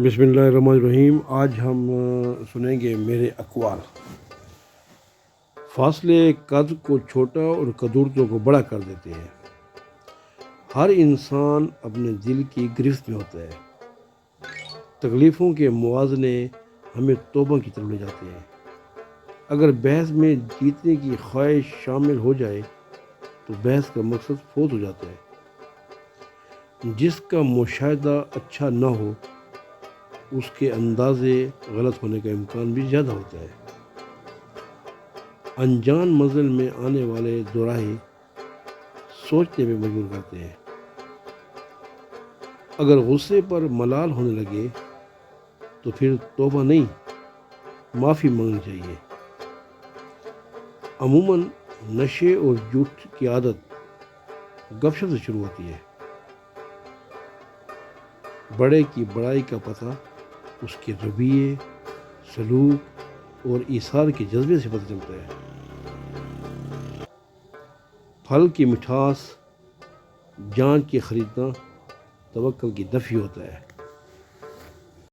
بسم اللہ الرحمن الرحیم۔ آج ہم سنیں گے میرے اقوال۔ فاصلے قد کو چھوٹا اور قدورتوں کو بڑا کر دیتے ہیں۔ ہر انسان اپنے دل کی گرفت میں ہوتا ہے۔ تکلیفوں کے موازنے ہمیں توبہ کی طرف لے جاتے ہیں۔ اگر بحث میں جیتنے کی خواہش شامل ہو جائے تو بحث کا مقصد فوت ہو جاتا ہے۔ جس کا مشاہدہ اچھا نہ ہو اس کے اندازے غلط ہونے کا امکان بھی زیادہ ہوتا ہے۔ انجان منزل میں آنے والے دوراہے سوچنے میں مجبور کرتے ہیں۔ اگر غصے پر ملال ہونے لگے تو پھر توبہ نہیں، معافی مانگنی چاہیے۔ عموماً نشے اور جھوٹ کی عادت گپ شپ سے شروع ہوتی ہے۔ بڑے کی بڑائی کا پتہ اس کے رویے، سلوک اور ایثار کے جذبے سے پتہ چلتا ہے۔ پھل کی مٹھاس جان کی خریدنا توکل کی نفی ہوتا ہے۔